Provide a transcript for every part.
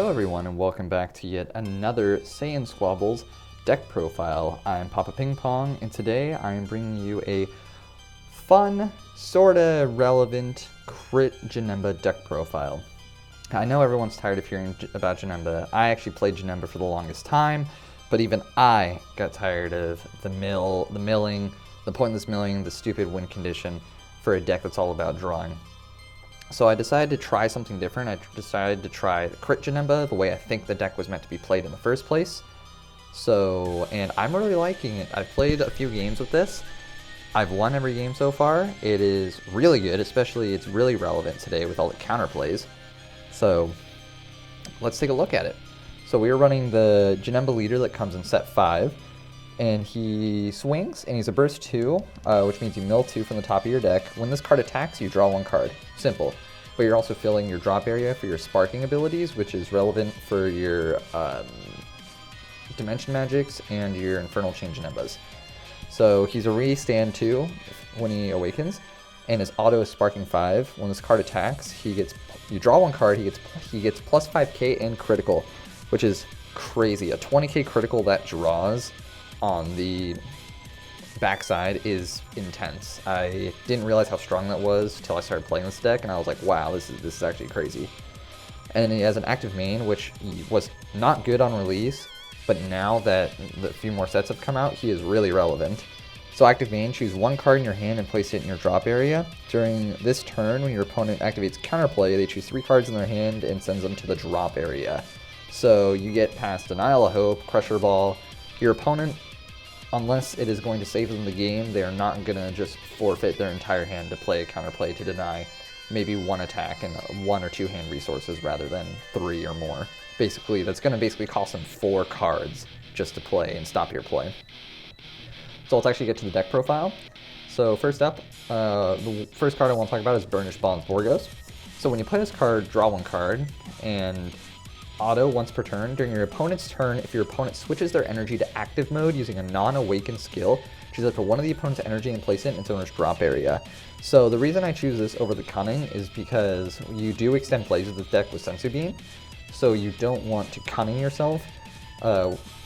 Hello everyone and welcome back to yet another SaiyanSquabbles deck profile. I'm Papa Ping Pong and today I am bringing you a fun, sorta relevant crit Janemba deck profile. I know everyone's tired of hearing about Janemba. I actually played Janemba for the longest time, but even I got tired of the milling, the pointless milling, the stupid win condition for a deck that's all about drawing. So I decided to try something different. I decided to try the crit Janemba the way I think the deck was meant to be played in the first place. And I'm really liking it. I've played a few games with this. I've won every game so far. It is really good, especially it's really relevant today with all the counterplays. So let's take a look at it. So we are running the Janemba leader that comes in set 5. And he swings, and he's a burst 2, which means you mill 2 from the top of your deck. When this card attacks, you draw 1 card. Simple. But you're also filling your drop area for your sparking abilities, which is relevant for your dimension magics and your infernal chain Janembas. So he's a re-stand 2 when he awakens, and his auto is sparking 5. When this card attacks, you draw 1 card, he gets plus 5k and critical, which is crazy. A 20k critical that draws on the backside is intense. I didn't realize how strong that was until I started playing this deck, and I was like, wow, this is actually crazy. And he has an active main, which was not good on release, but now that the few more sets have come out, he is really relevant. So active main, choose 1 card in your hand and place it in your drop area. During this turn, when your opponent activates counterplay, they choose 3 cards in their hand and sends them to the drop area. So you get past Denial of Hope, Crusher Ball. Your opponent, unless it is going to save them the game, they are not going to just forfeit their entire hand to play a counterplay to deny maybe 1 attack and 1 or 2 hand resources rather than 3 or more. Basically, that's going to cost them 4 cards just to play and stop your play. So let's actually get to the deck profile. So first up, the first card I want to talk about is Burnished Bonds Borgos. So when you play this card, draw 1 card, and auto once per turn. During your opponent's turn, if your opponent switches their energy to active mode using a non-awakened skill, choose up to 1 of the opponent's energy and place it in its owner's drop area. So the reason I choose this over the Cunning is because you do extend plays with this deck with Sensu Beam, so you don't want to Cunning yourself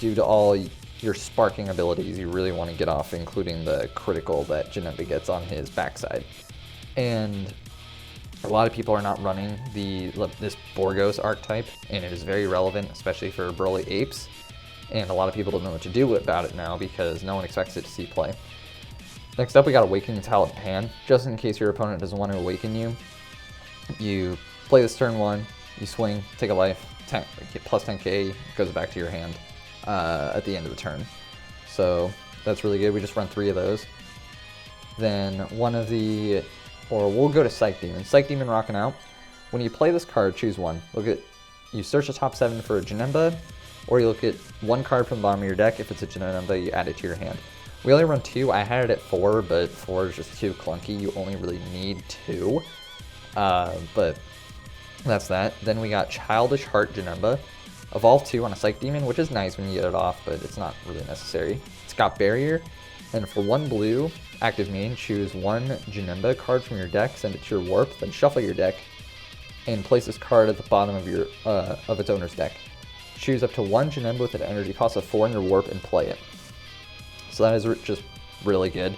due to all your sparking abilities you really want to get off, including the critical that Janemba gets on his backside. And a lot of people are not running this Borgos archetype, and it is very relevant, especially for Broly Apes. And a lot of people don't know what to do about it now because no one expects it to see play. Next up, we got Awakening Talent Pan. Just in case your opponent doesn't want to awaken you, you play this turn 1, you swing, take a life, plus 10k, goes back to your hand at the end of the turn. So that's really good. We just run 3 of those. Then we'll go to Psych Demon. Psych Demon rocking out. When you play this card, choose 1. You search the top 7 for a Janemba, or you look at 1 card from the bottom of your deck. If it's a Janemba, you add it to your hand. We only run 2. I had it at 4, but 4 is just too clunky. You only really need 2. But that's that. Then we got Childish Heart Janemba. Evolve 2 on a Psych Demon, which is nice when you get it off, but it's not really necessary. It's got Barrier, and for 1 blue, active main, choose 1 Janemba card from your deck, send it to your warp, then shuffle your deck, and place this card at the bottom of your of its owner's deck. Choose up to 1 Janemba with an energy cost of 4 in your warp and play it. So that is just really good.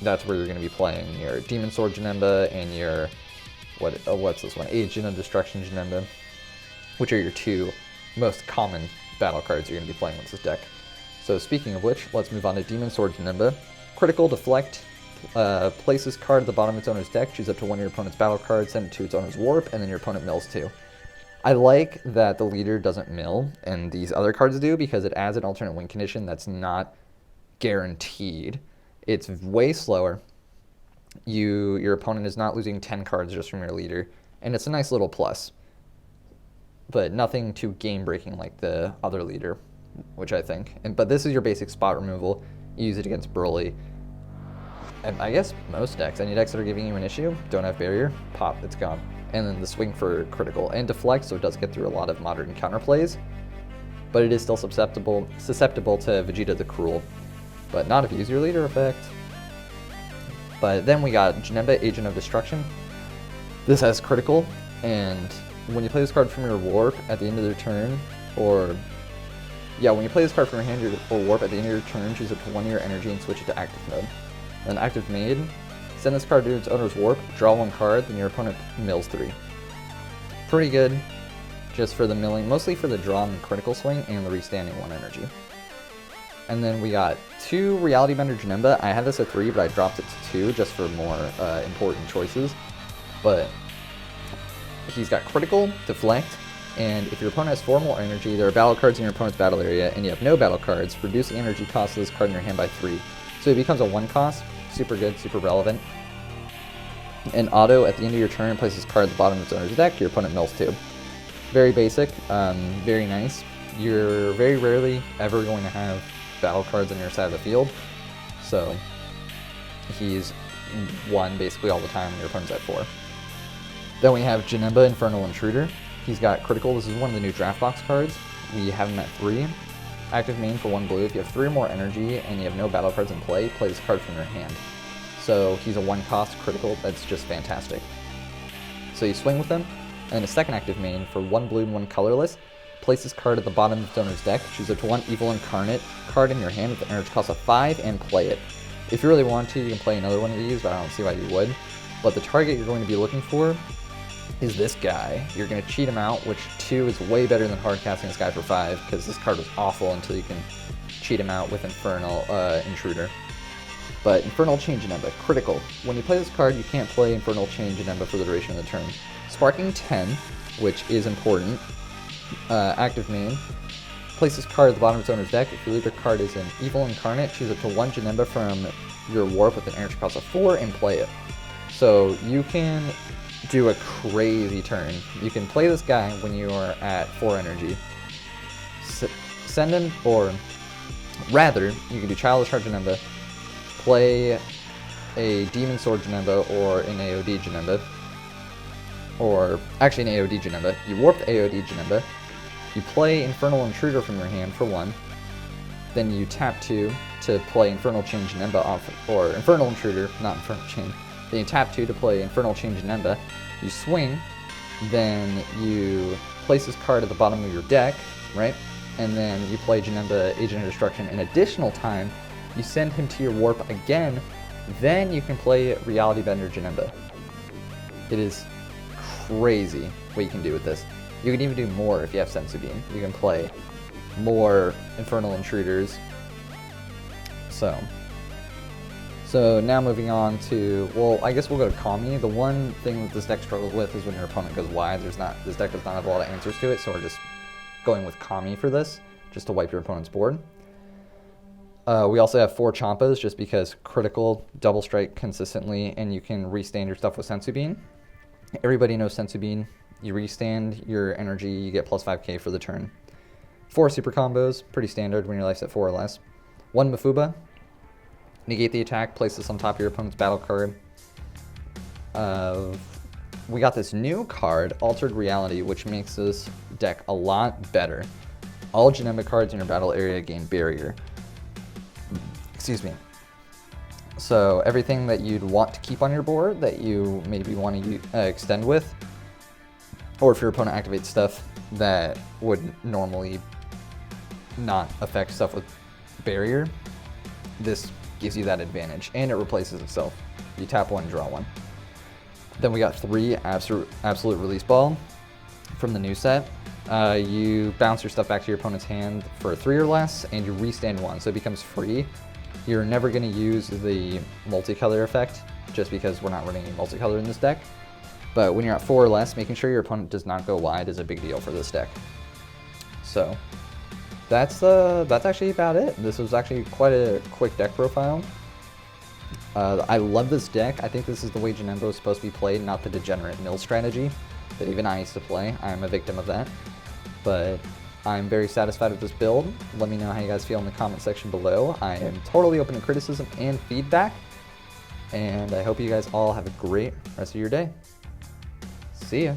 That's where you're going to be playing your Demon Sword Janemba and your what's this one? Agent of Destruction Janemba, which are your 2 most common battle cards you're going to be playing with this deck. So speaking of which, let's move on to Demon Sword Janemba. Critical Deflect, place this card at the bottom of its owner's deck, choose up to 1 of your opponent's battle cards, send it to its owner's warp, and then your opponent mills 2. I like that the leader doesn't mill, and these other cards do, because it adds an alternate win condition that's not guaranteed. It's way slower. Your opponent is not losing 10 cards just from your leader, and it's a nice little plus. But nothing too game-breaking like the other leader, which I think. But this is your basic spot removal. You use it against Broly. And I guess most decks, any decks that are giving you an issue, don't have barrier, pop, it's gone. And then the swing for critical and deflect, so it does get through a lot of modern counterplays. But it is still susceptible to Vegeta the Cruel, but not if you use your leader effect. But then we got Janemba, Agent of Destruction. This has critical, and when you play this card from your warp at the end of their turn, when you play this card from your hand or warp at the end of your turn, choose up to 1 of your energy and switch it to active mode. Then active made, send this card to its owner's warp, draw 1 card, then your opponent mills 3. Pretty good, just for the milling, mostly for the draw and critical swing and the restanding 1 energy. And then we got 2 Reality Bender Janemba. I had this at 3, but I dropped it to 2 just for more important choices. But he's got critical, deflect, and if your opponent has 4 more energy, there are battle cards in your opponent's battle area, and you have no battle cards, reduce the energy cost of this card in your hand by 3. So it becomes a 1 cost, super good, super relevant. And auto, at the end of your turn, place this card at the bottom of its owner's deck, your opponent mills 2. Very basic, very nice. You're very rarely ever going to have battle cards on your side of the field, so he's 1 basically all the time when your opponent's at 4. Then we have Janemba, Infernal Intruder. He's got critical. This is one of the new draft box cards. We have him at 3. Active main for 1 blue. If you have 3 or more energy and you have no battle cards in play this card from your hand. So he's a 1 cost critical. That's just fantastic. So you swing with him, and a second active main for 1 blue and 1 colorless. Place this card at the bottom of the owner's deck. Choose up to 1 Evil Incarnate card in your hand with the energy cost of 5 and play it. If you really want to, you can play another one of these, but I don't see why you would. But the target you're going to be looking for is this guy. You're going to cheat him out, which 2 is way better than hard casting this guy for 5, because this card was awful until you can cheat him out with Infernal Intruder. But Infernal Chain Janemba, critical. When you play this card, you can't play Infernal Chain Janemba for the duration of the turn. Sparking 10, which is important. Active main. Place this card at the bottom of its owner's deck. If your leader card is an Evil Incarnate, choose up to 1 Janemba from your warp with an energy cost of 4 and play it. So you can do a crazy turn. You can play this guy when you are at 4 energy. Send him, or rather, you can do Childish Heart Janemba, play a Demon Sword Janemba or an AOD Janemba, or actually an AOD Janemba. You warp the AOD Janemba, you play Infernal Intruder from your hand for 1, then you tap 2 to play Infernal Chain Janemba off, or Infernal Intruder, not Infernal Chain. Then you tap 2 to play Infernal Chain Janemba, you swing, then you place this card at the bottom of your deck, right? And then you play Janemba Agent of Destruction an additional time, you send him to your warp again, then you can play Reality Bender Janemba. It is crazy what you can do with this. You can even do more if you have Sensu Bean. You can play more Infernal Intruders. So now moving on to, well, I guess we'll go to Kami. The one thing that this deck struggles with is when your opponent goes wide. This deck does not have a lot of answers to it, so we're just going with Kami for this, just to wipe your opponent's board. We also have 4 Champas, just because critical, double strike consistently, and you can restand your stuff with Sensu Bean. Everybody knows Sensu Bean. You restand your energy, you get plus 5k for the turn. 4 super combos, pretty standard when your life's at 4 or less. 1 Mafuba, negate the attack, place this on top of your opponent's battle card. We got this new card, Altered Reality, which makes this deck a lot better. All Janemba cards in your battle area gain barrier. Excuse me. So everything that you'd want to keep on your board that you maybe want to extend with, or if your opponent activates stuff that would normally not affect stuff with barrier, this gives you that advantage, and it replaces itself. You tap 1, draw 1. Then we got 3 Absolute Release Ball from the new set. You bounce your stuff back to your opponent's hand for 3 or less, and you restand 1, so it becomes free. You're never going to use the multicolor effect, just because we're not running any multicolor in this deck. But when you're at 4 or less, making sure your opponent does not go wide is a big deal for this deck. So that's actually about it. This was actually quite a quick deck profile. I love this deck. I think this is the way Janemba is supposed to be played, not the degenerate mill strategy that even I used to play. I'm a victim of that. But I'm very satisfied with this build. Let me know how you guys feel in the comment section below. I am totally open to criticism and feedback. And I hope you guys all have a great rest of your day. See ya.